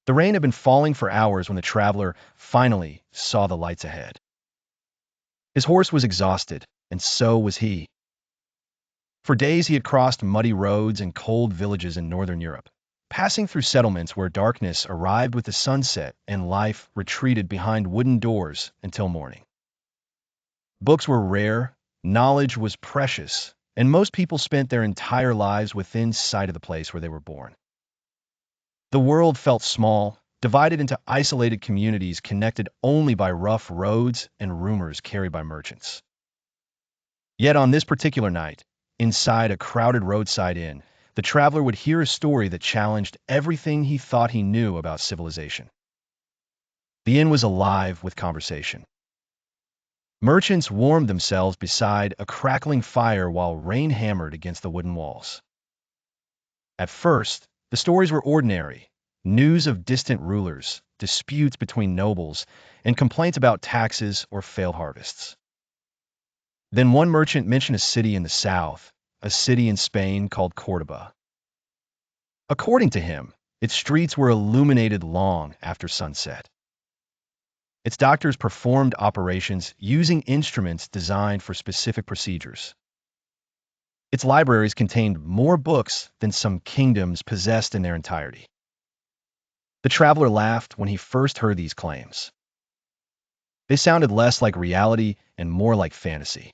The rain had been falling for hours when the traveler finally saw the lights ahead. His horse was exhausted, and so was he. For days he had crossed muddy roads and cold villages in northern Europe, passing through settlements where darkness arrived with the sunset and life retreated behind wooden doors until morning. Books were rare, knowledge was precious, and most people spent their entire lives within sight of the place where they were born. The world felt small, divided into isolated communities connected only by rough roads and rumors carried by merchants. Yet on this particular night, inside a crowded roadside inn, the traveler would hear a story that challenged everything he thought he knew about civilization. The inn was alive with conversation. Merchants warmed themselves beside a crackling fire while rain hammered against the wooden walls. At first, the stories were ordinary, news of distant rulers, disputes between nobles, and complaints about taxes or failed harvests. Then one merchant mentioned a city in the south, a city in Spain called Cordoba. According to him, its streets were illuminated long after sunset. Its doctors performed operations using instruments designed for specific procedures. Its libraries contained more books than some kingdoms possessed in their entirety. The traveler laughed when he first heard these claims. They sounded less like reality and more like fantasy.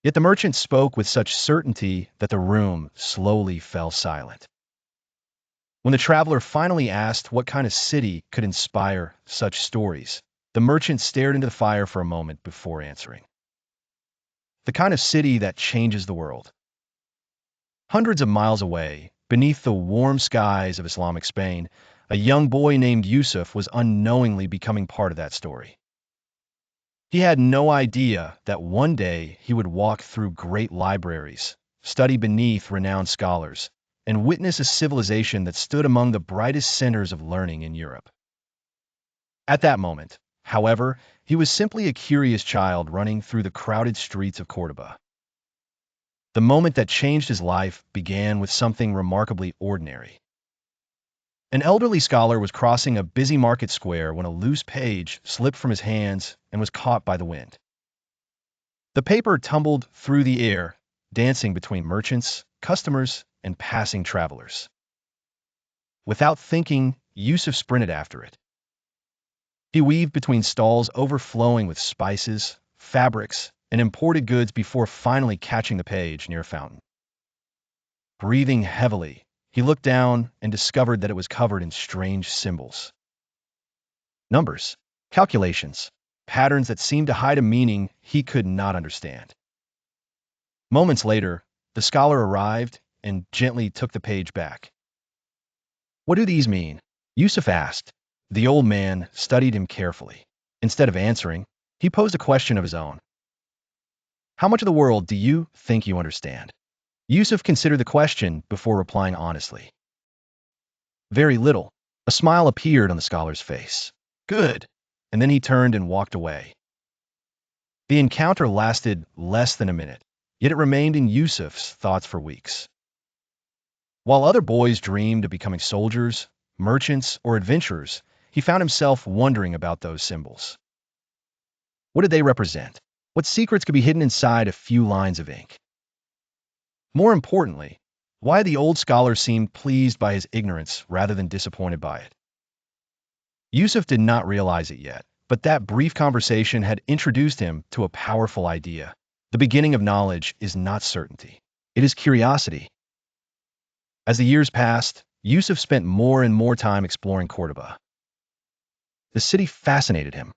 Yet the merchant spoke with such certainty that the room slowly fell silent. When the traveler finally asked what kind of city could inspire such stories, the merchant stared into the fire for a moment before answering. The kind of city that changes the world. Hundreds of miles away, beneath the warm skies of Islamic Spain, a young boy named Yusuf was unknowingly becoming part of that story. He had no idea that one day he would walk through great libraries, study beneath renowned scholars, and witness a civilization that stood among the brightest centers of learning in Europe. At that moment, however, he was simply a curious child running through the crowded streets of Cordoba. The moment that changed his life began with something remarkably ordinary. An elderly scholar was crossing a busy market square when a loose page slipped from his hands and was caught by the wind. The paper tumbled through the air, dancing between merchants, customers, and passing travelers. Without thinking, Yusuf sprinted after it. He weaved between stalls overflowing with spices, fabrics, and imported goods before finally catching the page near a fountain. Breathing heavily, he looked down and discovered that it was covered in strange symbols. Numbers, calculations, patterns that seemed to hide a meaning he could not understand. Moments later, the scholar arrived and gently took the page back. "What do these mean?" Yusuf asked. The old man studied him carefully. Instead of answering, he posed a question of his own. "How much of the world do you think you understand?" Yusuf considered the question before replying honestly. "Very little." A smile appeared on the scholar's face. "Good." And then he turned and walked away. The encounter lasted less than a minute, yet it remained in Yusuf's thoughts for weeks. While other boys dreamed of becoming soldiers, merchants, or adventurers, he found himself wondering about those symbols. What did they represent? What secrets could be hidden inside a few lines of ink? More importantly, why the old scholar seemed pleased by his ignorance rather than disappointed by it. Yusuf did not realize it yet, but that brief conversation had introduced him to a powerful idea. The beginning of knowledge is not certainty. It is curiosity. As the years passed, Yusuf spent more and more time exploring Cordoba. The city fascinated him.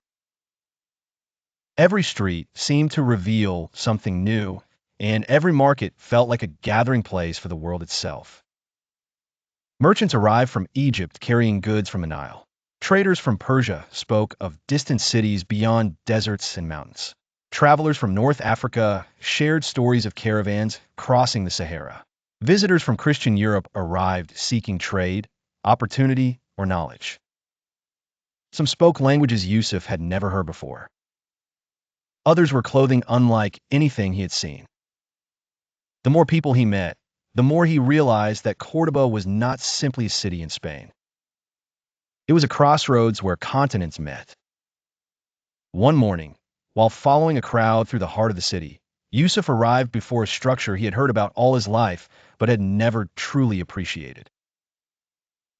Every street seemed to reveal something new, and every market felt like a gathering place for the world itself. Merchants arrived from Egypt carrying goods from the Nile. Traders from Persia spoke of distant cities beyond deserts and mountains. Travelers from North Africa shared stories of caravans crossing the Sahara. Visitors from Christian Europe arrived seeking trade, opportunity, or knowledge. Some spoke languages Yusuf had never heard before. Others were clothing unlike anything he had seen. The more people he met, the more he realized that Cordoba was not simply a city in Spain. It was a crossroads where continents met. One morning, while following a crowd through the heart of the city, Yusuf arrived before a structure he had heard about all his life but had never truly appreciated.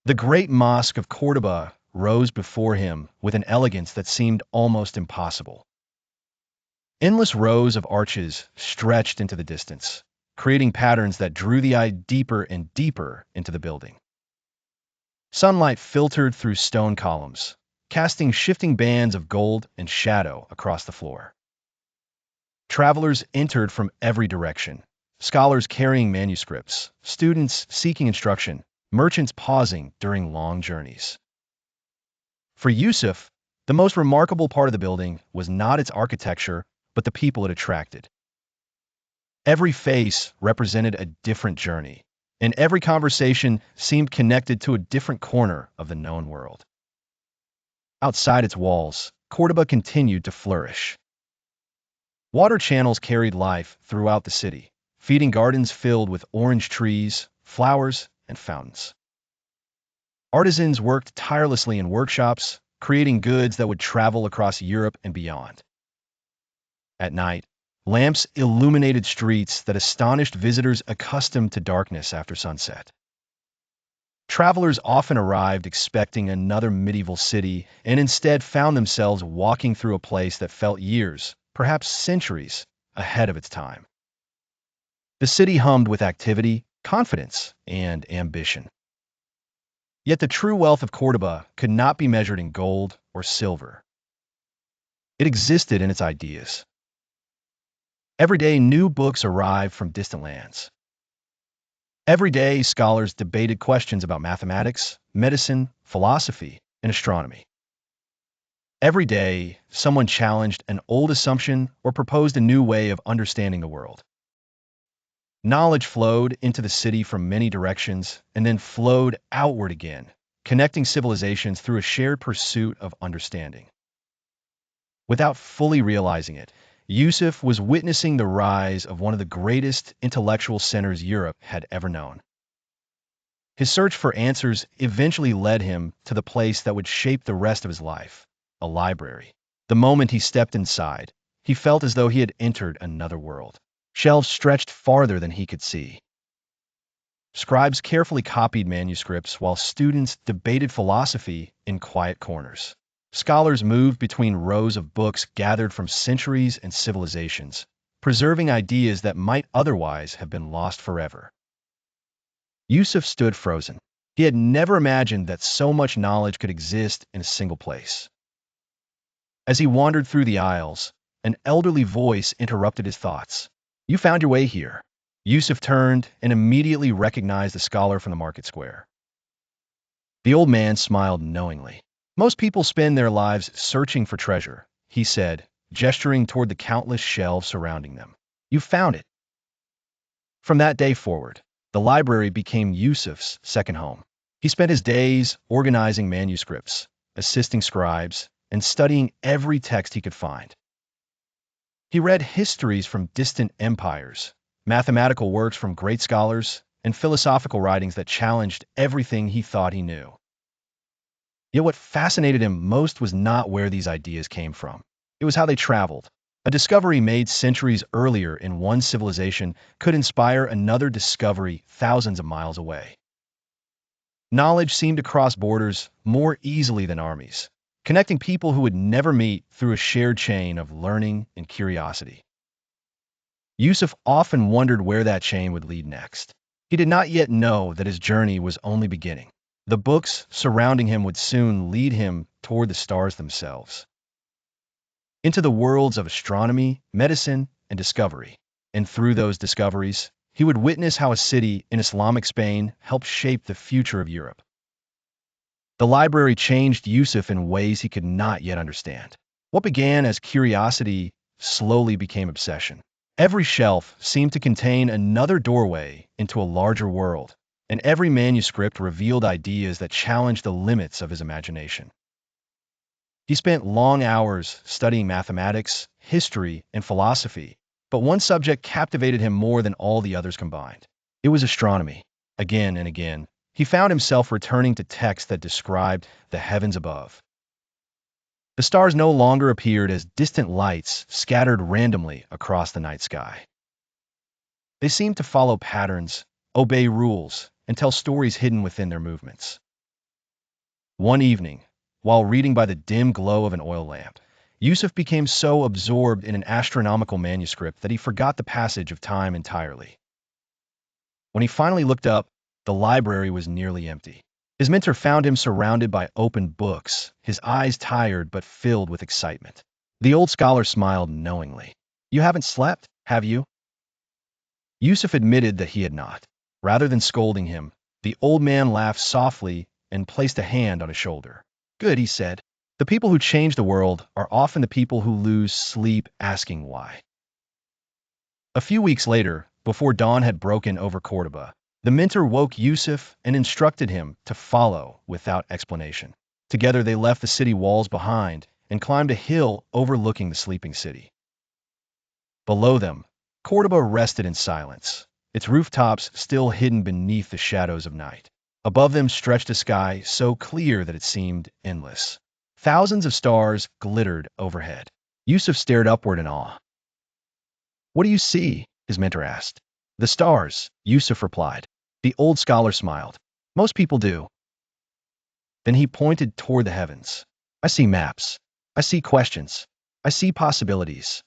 The great mosque of Cordoba rose before him with an elegance that seemed almost impossible. Endless rows of arches stretched into the distance, creating patterns that drew the eye deeper and deeper into the building. Sunlight filtered through stone columns, casting shifting bands of gold and shadow across the floor. Travelers entered from every direction, scholars carrying manuscripts, students seeking instruction, merchants pausing during long journeys. For Yusuf, the most remarkable part of the building was not its architecture, but the people it attracted. Every face represented a different journey, and every conversation seemed connected to a different corner of the known world. Outside its walls, Cordoba continued to flourish. Water channels carried life throughout the city, feeding gardens filled with orange trees, flowers, and fountains. Artisans worked tirelessly in workshops, creating goods that would travel across Europe and beyond. At night, lamps illuminated streets that astonished visitors accustomed to darkness after sunset. Travelers often arrived expecting another medieval city and instead found themselves walking through a place that felt years, perhaps centuries, ahead of its time. The city hummed with activity, confidence, and ambition. Yet the true wealth of Cordoba could not be measured in gold or silver. It existed in its ideas. Every day, new books arrived from distant lands. Every day, scholars debated questions about mathematics, medicine, philosophy, and astronomy. Every day, someone challenged an old assumption or proposed a new way of understanding the world. Knowledge flowed into the city from many directions and then flowed outward again, connecting civilizations through a shared pursuit of understanding. Without fully realizing it, Yusuf was witnessing the rise of one of the greatest intellectual centers Europe had ever known. His search for answers eventually led him to the place that would shape the rest of his life, a library. The moment he stepped inside, he felt as though he had entered another world. Shelves stretched farther than he could see. Scribes carefully copied manuscripts while students debated philosophy in quiet corners. Scholars moved between rows of books gathered from centuries and civilizations, preserving ideas that might otherwise have been lost forever. Yusuf stood frozen. He had never imagined that so much knowledge could exist in a single place. As he wandered through the aisles, an elderly voice interrupted his thoughts. "You found your way here." Yusuf turned and immediately recognized the scholar from the market square. The old man smiled knowingly. "Most people spend their lives searching for treasure," he said, gesturing toward the countless shelves surrounding them. "You found it." From that day forward, the library became Yusuf's second home. He spent his days organizing manuscripts, assisting scribes, and studying every text he could find. He read histories from distant empires, mathematical works from great scholars, and philosophical writings that challenged everything he thought he knew. Yet what fascinated him most was not where these ideas came from. It was how they traveled. A discovery made centuries earlier in one civilization could inspire another discovery thousands of miles away. Knowledge seemed to cross borders more easily than armies, connecting people who would never meet through a shared chain of learning and curiosity. Yusuf often wondered where that chain would lead next. He did not yet know that his journey was only beginning. The books surrounding him would soon lead him toward the stars themselves, into the worlds of astronomy, medicine, and discovery. And through those discoveries, he would witness how a city in Islamic Spain helped shape the future of Europe. The library changed Yusuf in ways he could not yet understand. What began as curiosity slowly became obsession. Every shelf seemed to contain another doorway into a larger world, and every manuscript revealed ideas that challenged the limits of his imagination. He spent long hours studying mathematics, history, and philosophy, but one subject captivated him more than all the others combined. It was astronomy. Again and again, he found himself returning to texts that described the heavens above. The stars no longer appeared as distant lights scattered randomly across the night sky. They seemed to follow patterns, obey rules, and tell stories hidden within their movements. One evening, while reading by the dim glow of an oil lamp, Yusuf became so absorbed in an astronomical manuscript that he forgot the passage of time entirely. When he finally looked up, the library was nearly empty. His mentor found him surrounded by open books, his eyes tired but filled with excitement. The old scholar smiled knowingly. "You haven't slept, have you?" Yusuf admitted that he had not. Rather than scolding him, the old man laughed softly and placed a hand on his shoulder. "Good," he said. "The people who change the world are often the people who lose sleep asking why." A few weeks later, before dawn had broken over Cordoba, the mentor woke Yusuf and instructed him to follow without explanation. Together they left the city walls behind and climbed a hill overlooking the sleeping city. Below them, Cordoba rested in silence, its rooftops still hidden beneath the shadows of night. Above them stretched a sky so clear that it seemed endless. Thousands of stars glittered overhead. Yusuf stared upward in awe. "What do you see?" his mentor asked. "The stars," Yusuf replied. The old scholar smiled. "Most people do." Then he pointed toward the heavens. "I see maps. I see questions. I see possibilities."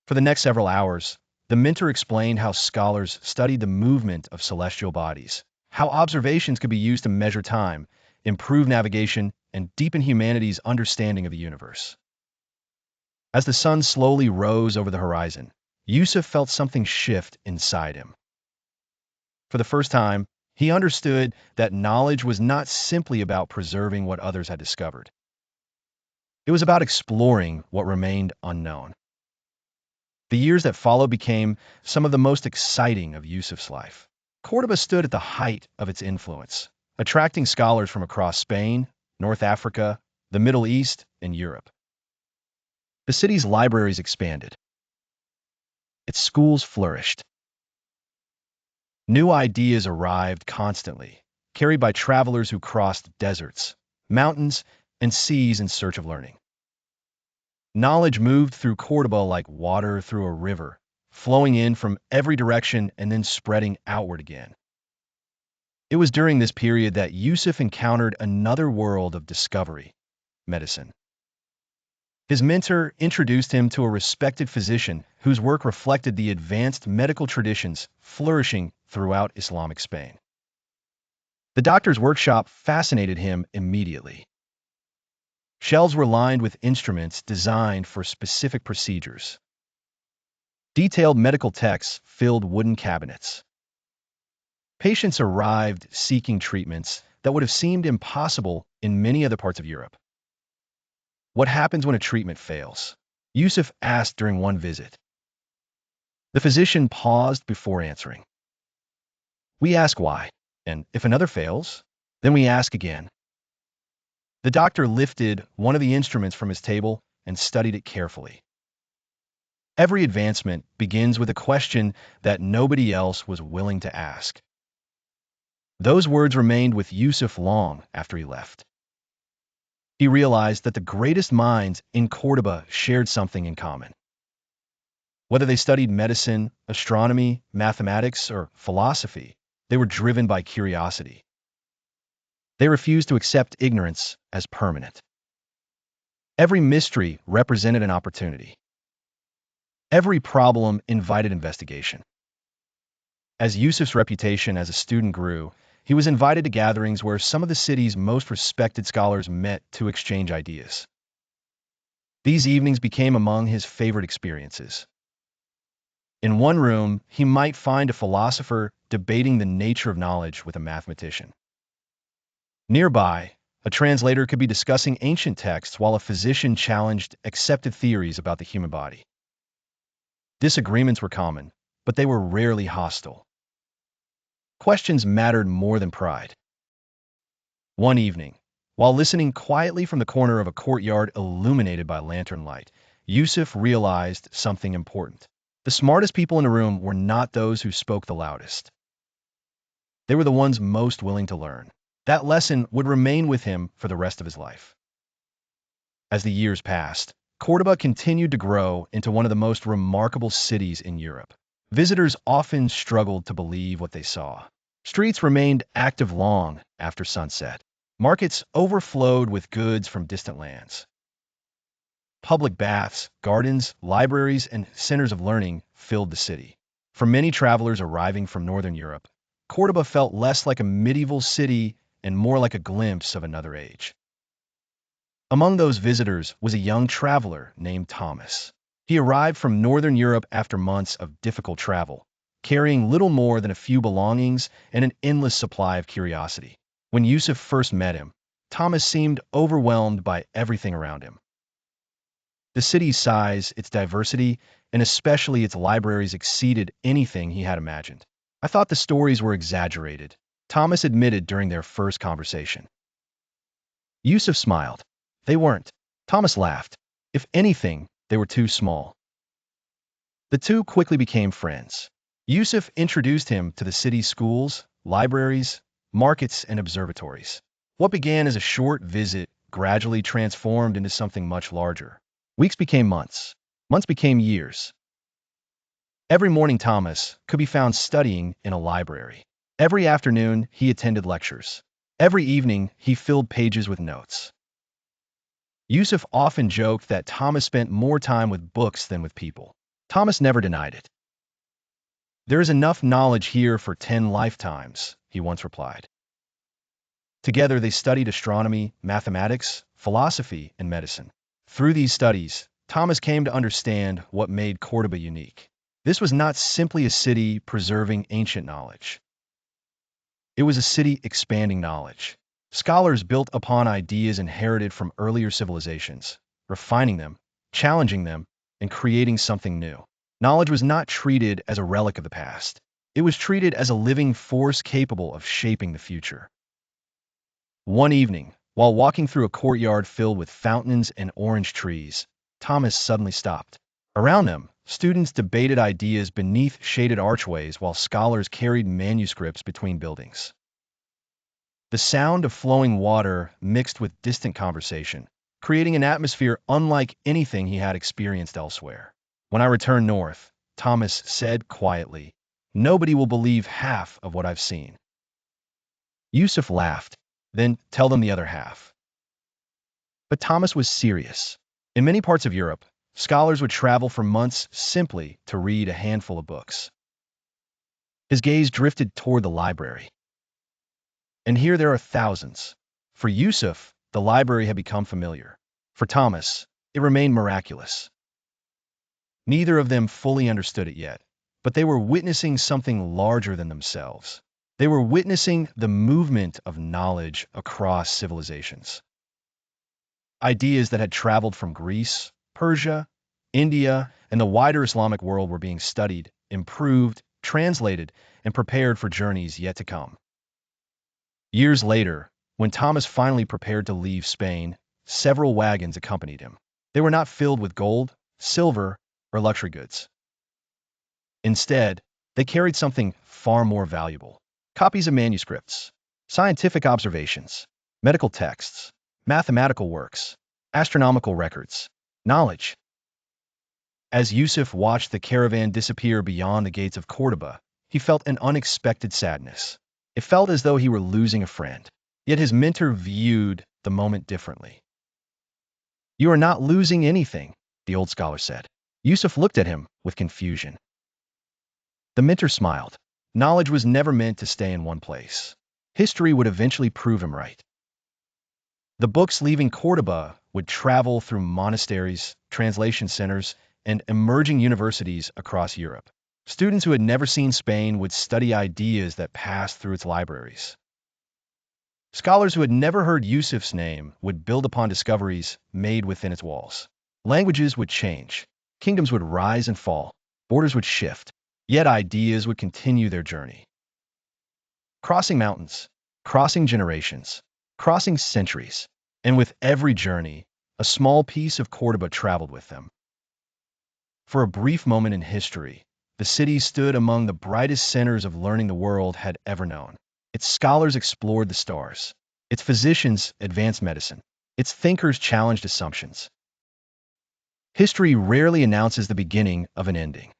For the next several hours, the mentor explained how scholars studied the movement of celestial bodies, how observations could be used to measure time, improve navigation, and deepen humanity's understanding of the universe. As the sun slowly rose over the horizon, Yusuf felt something shift inside him. For the first time, he understood that knowledge was not simply about preserving what others had discovered. It was about exploring what remained unknown. The years that followed became some of the most exciting of Yusuf's life. Cordoba stood at the height of its influence, attracting scholars from across Spain, North Africa, the Middle East, and Europe. The city's libraries expanded. Its schools flourished. New ideas arrived constantly, carried by travelers who crossed deserts, mountains, and seas in search of learning. Knowledge moved through Cordoba like water through a river, flowing in from every direction and then spreading outward again. It was during this period that Yusuf encountered another world of discovery: medicine. His mentor introduced him to a respected physician whose work reflected the advanced medical traditions flourishing throughout Islamic Spain. The doctor's workshop fascinated him immediately. Shelves were lined with instruments designed for specific procedures. Detailed medical texts filled wooden cabinets. Patients arrived seeking treatments that would have seemed impossible in many other parts of Europe. "What happens when a treatment fails?" Yusuf asked during one visit. The physician paused before answering. "We ask why, and if another fails, then we ask again." The doctor lifted one of the instruments from his table and studied it carefully. Every advancement begins with a question that nobody else was willing to ask. Those words remained with Yusuf long after he left. He realized that the greatest minds in Cordoba shared something in common. Whether they studied medicine, astronomy, mathematics, or philosophy, they were driven by curiosity. They refused to accept ignorance as permanent. Every mystery represented an opportunity. Every problem invited investigation. As Yusuf's reputation as a student grew, he was invited to gatherings where some of the city's most respected scholars met to exchange ideas. These evenings became among his favorite experiences. In one room, he might find a philosopher debating the nature of knowledge with a mathematician. Nearby, a translator could be discussing ancient texts while a physician challenged accepted theories about the human body. Disagreements were common, but they were rarely hostile. Questions mattered more than pride. One evening, while listening quietly from the corner of a courtyard illuminated by lantern light, Yusuf realized something important. The smartest people in the room were not those who spoke the loudest. They were the ones most willing to learn. That lesson would remain with him for the rest of his life. As the years passed, Cordoba continued to grow into one of the most remarkable cities in Europe. Visitors often struggled to believe what they saw. Streets remained active long after sunset. Markets overflowed with goods from distant lands. Public baths, gardens, libraries, and centers of learning filled the city. For many travelers arriving from Northern Europe, Cordoba felt less like a medieval city and more like a glimpse of another age. Among those visitors was a young traveler named Thomas. He arrived from Northern Europe after months of difficult travel, carrying little more than a few belongings and an endless supply of curiosity. When Yusuf first met him, Thomas seemed overwhelmed by everything around him. The city's size, its diversity, and especially its libraries exceeded anything he had imagined. I thought the stories were exaggerated, Thomas admitted during their first conversation. Yusuf smiled. They weren't. Thomas laughed. If anything, they were too small. The two quickly became friends. Yusuf introduced him to the city's schools, libraries, markets, and observatories. What began as a short visit gradually transformed into something much larger. Weeks became months. Months became years. Every morning Thomas could be found studying in a library. Every afternoon he attended lectures. Every evening he filled pages with notes. Yusuf often joked that Thomas spent more time with books than with people. Thomas never denied it. "There is enough knowledge here for 10 lifetimes," he once replied. Together they studied astronomy, mathematics, philosophy, and medicine. Through these studies, Thomas came to understand what made Cordoba unique. This was not simply a city preserving ancient knowledge. It was a city expanding knowledge. Scholars built upon ideas inherited from earlier civilizations, refining them, challenging them, and creating something new. Knowledge was not treated as a relic of the past. It was treated as a living force capable of shaping the future. One evening, while walking through a courtyard filled with fountains and orange trees, Thomas suddenly stopped. Around him, students debated ideas beneath shaded archways while scholars carried manuscripts between buildings. The sound of flowing water mixed with distant conversation, creating an atmosphere unlike anything he had experienced elsewhere. "When I return north," Thomas said quietly, "nobody will believe half of what I've seen." Yusuf laughed. "Then tell them the other half." But Thomas was serious. In many parts of Europe, scholars would travel for months simply to read a handful of books. His gaze drifted toward the library. And here there are thousands. For Yusuf, the library had become familiar. For Thomas, it remained miraculous. Neither of them fully understood it yet, but they were witnessing something larger than themselves. They were witnessing the movement of knowledge across civilizations. Ideas that had traveled from Greece, Persia, India, and the wider Islamic world were being studied, improved, translated, and prepared for journeys yet to come. Years later, when Thomas finally prepared to leave Spain, several wagons accompanied him. They were not filled with gold, silver, or luxury goods. Instead, they carried something far more valuable: copies of manuscripts, scientific observations, medical texts, mathematical works, astronomical records, knowledge. As Yusuf watched the caravan disappear beyond the gates of Cordoba, he felt an unexpected sadness. It felt as though he were losing a friend. Yet his mentor viewed the moment differently. "You are not losing anything," the old scholar said. Yusuf looked at him with confusion. The mentor smiled. Knowledge was never meant to stay in one place. History would eventually prove him right. The books leaving Cordoba would travel through monasteries, translation centers, and emerging universities across Europe. Students who had never seen Spain would study ideas that passed through its libraries. Scholars who had never heard Yusuf's name would build upon discoveries made within its walls. Languages would change. Kingdoms would rise and fall. Borders would shift. Yet ideas would continue their journey. Crossing mountains, crossing generations, crossing centuries. And with every journey, a small piece of Cordoba traveled with them. For a brief moment in history, the city stood among the brightest centers of learning the world had ever known. Its scholars explored the stars. Its physicians advanced medicine. Its thinkers challenged assumptions. History rarely announces the beginning of an ending.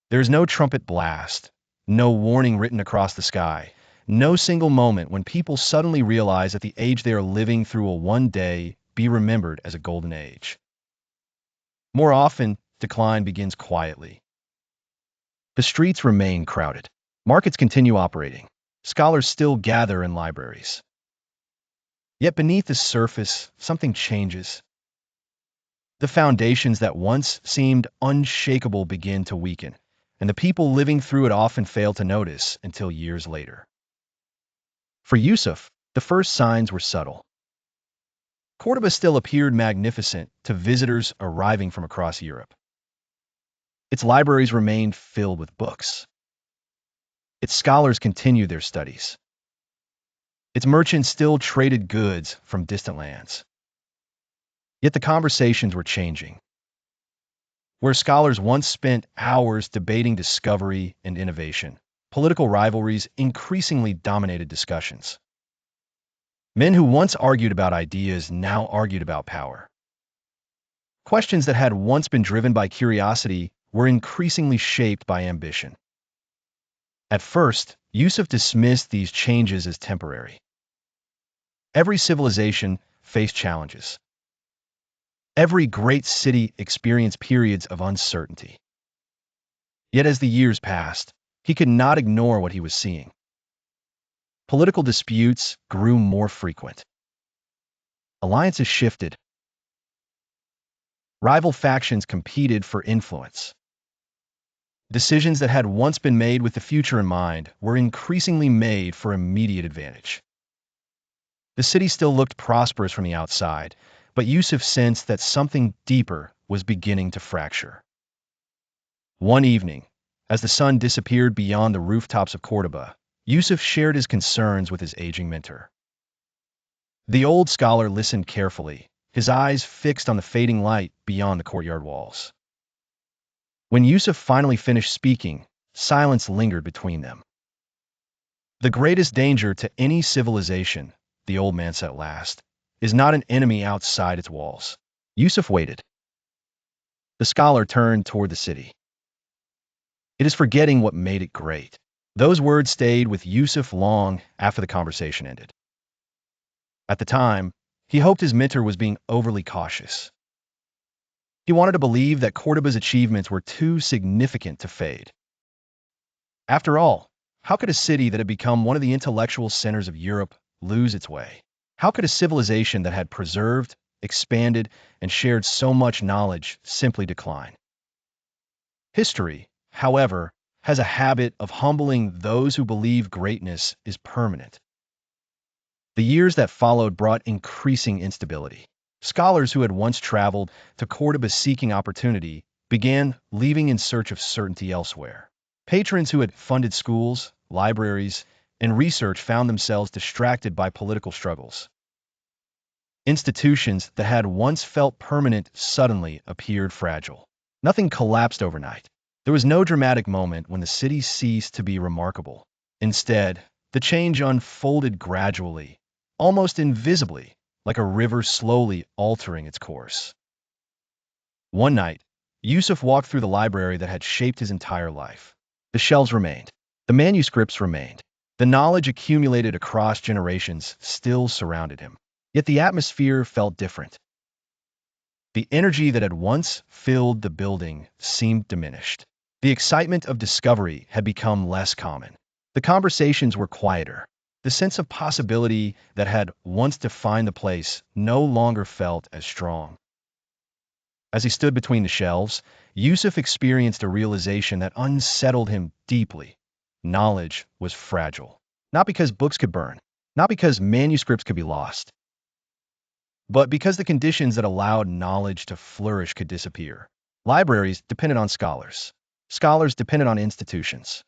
There is no trumpet blast, no warning written across the sky, no single moment when people suddenly realize that the age they are living through will one day be remembered as a golden age. More often, decline begins quietly. The streets remain crowded. Markets continue operating. Scholars still gather in libraries. Yet beneath the surface, something changes. The foundations that once seemed unshakable begin to weaken, and the people living through it often fail to notice until years later. For Yusuf, the first signs were subtle. Cordoba still appeared magnificent to visitors arriving from across Europe. Its libraries remained filled with books. Its scholars continued their studies. Its merchants still traded goods from distant lands. Yet the conversations were changing. Where scholars once spent hours debating discovery and innovation, political rivalries increasingly dominated discussions. Men who once argued about ideas now argued about power. Questions that had once been driven by curiosity were increasingly shaped by ambition. At first, Yusuf dismissed these changes as temporary. Every civilization faced challenges. Every great city experienced periods of uncertainty. Yet as the years passed, he could not ignore what he was seeing. Political disputes grew more frequent. Alliances shifted. Rival factions competed for influence. Decisions that had once been made with the future in mind were increasingly made for immediate advantage. The city still looked prosperous from the outside, but Yusuf sensed that something deeper was beginning to fracture. One evening, as the sun disappeared beyond the rooftops of Cordoba, Yusuf shared his concerns with his aging mentor. The old scholar listened carefully, his eyes fixed on the fading light beyond the courtyard walls. When Yusuf finally finished speaking, silence lingered between them. The greatest danger to any civilization, the old man said at last, is not an enemy outside its walls. Yusuf waited. The scholar turned toward the city. It is forgetting what made it great. Those words stayed with Yusuf long after the conversation ended. At the time, he hoped his mentor was being overly cautious. He wanted to believe that Cordoba's achievements were too significant to fade. After all, how could a city that had become one of the intellectual centers of Europe lose its way? How could a civilization that had preserved, expanded, and shared so much knowledge simply decline? History, however, has a habit of humbling those who believe greatness is permanent. The years that followed brought increasing instability. Scholars who had once traveled to Cordoba seeking opportunity began leaving in search of certainty elsewhere. Patrons who had funded schools, libraries, and research found themselves distracted by political struggles. Institutions that had once felt permanent suddenly appeared fragile. Nothing collapsed overnight. There was no dramatic moment when the city ceased to be remarkable. Instead, the change unfolded gradually, almost invisibly, like a river slowly altering its course. One night, Yusuf walked through the library that had shaped his entire life. The shelves remained. The manuscripts remained. The knowledge accumulated across generations still surrounded him. Yet the atmosphere felt different. The energy that had once filled the building seemed diminished. The excitement of discovery had become less common. The conversations were quieter. The sense of possibility that had once defined the place no longer felt as strong. As he stood between the shelves, Yusuf experienced a realization that unsettled him deeply. Knowledge was fragile. Not because books could burn, not because manuscripts could be lost, but because the conditions that allowed knowledge to flourish could disappear. Libraries depended on scholars. Scholars depended on institutions.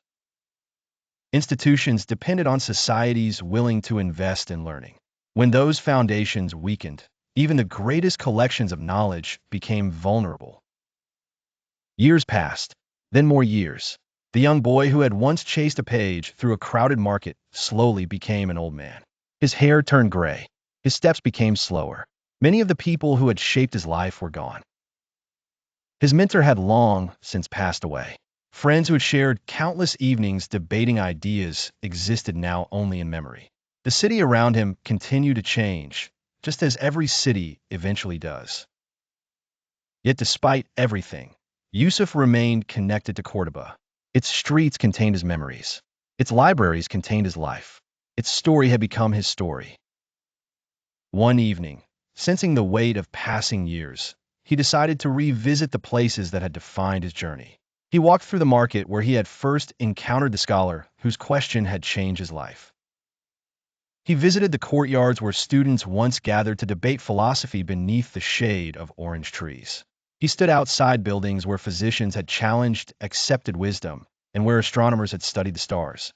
Institutions depended on societies willing to invest in learning. When those foundations weakened, even the greatest collections of knowledge became vulnerable. Years passed, then more years. The young boy who had once chased a page through a crowded market slowly became an old man. His hair turned gray. His steps became slower. Many of the people who had shaped his life were gone. His mentor had long since passed away. Friends who had shared countless evenings debating ideas existed now only in memory. The city around him continued to change, just as every city eventually does. Yet despite everything, Yusuf remained connected to Cordoba. Its streets contained his memories. Its libraries contained his life. Its story had become his story. One evening, sensing the weight of passing years, he decided to revisit the places that had defined his journey. He walked through the market where he had first encountered the scholar whose question had changed his life. He visited the courtyards where students once gathered to debate philosophy beneath the shade of orange trees. He stood outside buildings where physicians had challenged accepted wisdom and where astronomers had studied the stars.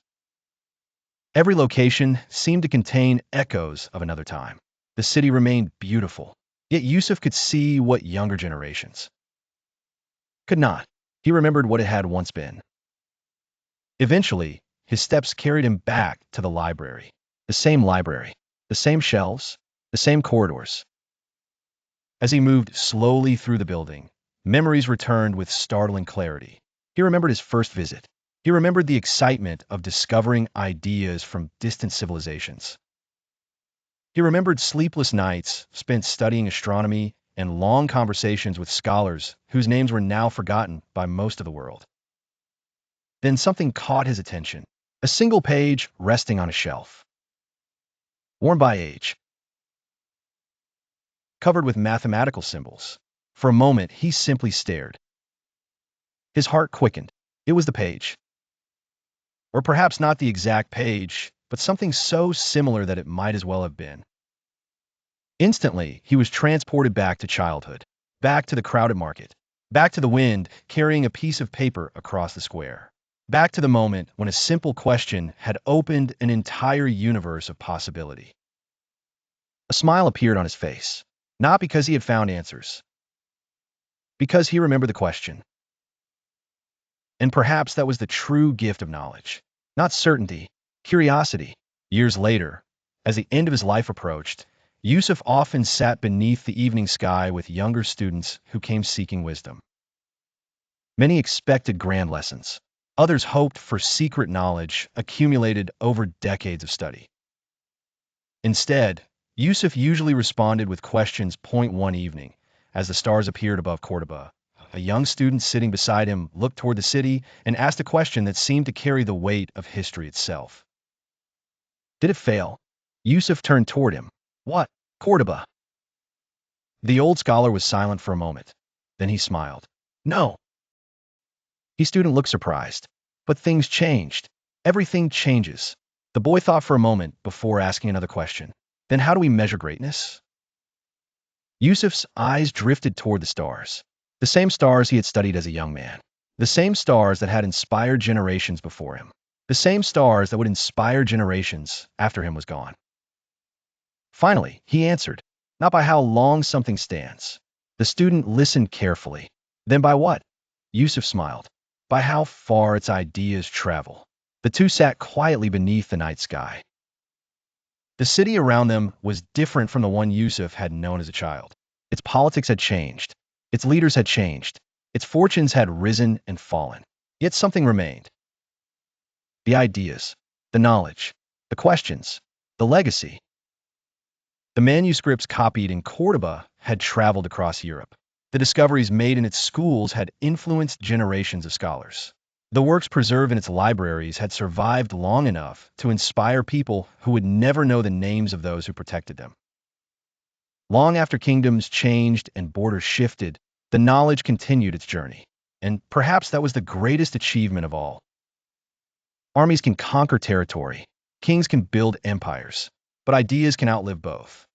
Every location seemed to contain echoes of another time. The city remained beautiful, yet Yusuf could see what younger generations could not. He remembered what it had once been. Eventually, his steps carried him back to the library. The same shelves, the same corridors. As he moved slowly through the building, memories returned with startling clarity. He remembered his first visit. He remembered the excitement of discovering ideas from distant civilizations. He remembered sleepless nights spent studying astronomy and long conversations with scholars whose names were now forgotten by most of the world. Then something caught his attention, a single page resting on a shelf. Worn by age, covered with mathematical symbols. For a moment, he simply stared. His heart quickened. It was the page. Or perhaps not the exact page, but something so similar that it might as well have been. Instantly, he was transported back to childhood, back to the crowded market, back to the wind carrying a piece of paper across the square, back to the moment when a simple question had opened an entire universe of possibility. A smile appeared on his face, not because he had found answers, because he remembered the question. And perhaps that was the true gift of knowledge, not certainty, curiosity. Years later, as the end of his life approached, Yusuf often sat beneath the evening sky with younger students who came seeking wisdom. Many expected grand lessons. Others hoped for secret knowledge accumulated over decades of study. Instead, Yusuf usually responded with questions. One evening, as the stars appeared above Cordoba, a young student sitting beside him looked toward the city and asked a question that seemed to carry the weight of history itself. Did it fail? Yusuf turned toward him. What? Cordoba. The old scholar was silent for a moment. Then he smiled. No. His student looked surprised. But things changed. Everything changes. The boy thought for a moment before asking another question. Then how do we measure greatness? Yusuf's eyes drifted toward the stars. The same stars he had studied as a young man. The same stars that had inspired generations before him. The same stars that would inspire generations after him was gone. Finally, he answered, not by how long something stands. The student listened carefully. Then by what? Yusuf smiled. By how far its ideas travel. The two sat quietly beneath the night sky. The city around them was different from the one Yusuf had known as a child. Its politics had changed. Its leaders had changed. Its fortunes had risen and fallen. Yet something remained. The ideas, the knowledge, the questions, the legacy. The manuscripts copied in Cordoba had traveled across Europe. The discoveries made in its schools had influenced generations of scholars. The works preserved in its libraries had survived long enough to inspire people who would never know the names of those who protected them. Long after kingdoms changed and borders shifted, the knowledge continued its journey. And perhaps that was the greatest achievement of all. Armies can conquer territory. Kings can build empires. But ideas can outlive both.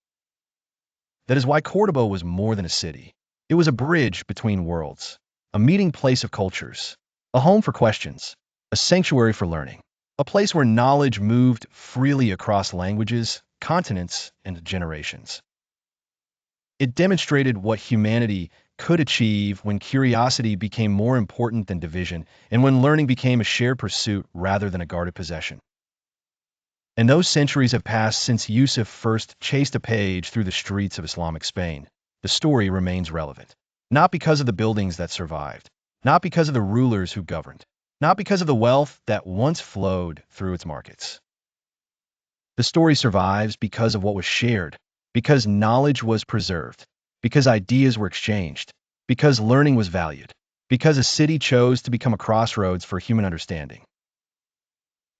That is why Cordoba was more than a city. It was a bridge between worlds, a meeting place of cultures, a home for questions, a sanctuary for learning, a place where knowledge moved freely across languages, continents, and generations. It demonstrated what humanity could achieve, when curiosity became more important than division, and when learning became a shared pursuit rather than a guarded possession. And those centuries have passed since Yusuf first chased a page through the streets of Islamic Spain. The story remains relevant, not because of the buildings that survived, not because of the rulers who governed, not because of the wealth that once flowed through its markets. The story survives because of what was shared, because knowledge was preserved, because ideas were exchanged, because learning was valued, because a city chose to become a crossroads for human understanding.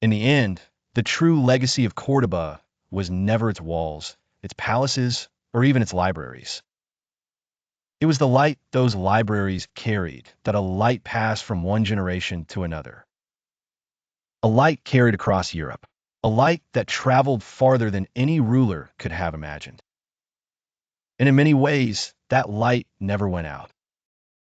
In the end, the true legacy of Cordoba was never its walls, its palaces, or even its libraries. It was the light those libraries carried, that a light passed from one generation to another. A light carried across Europe, a light that traveled farther than any ruler could have imagined. And in many ways, that light never went out.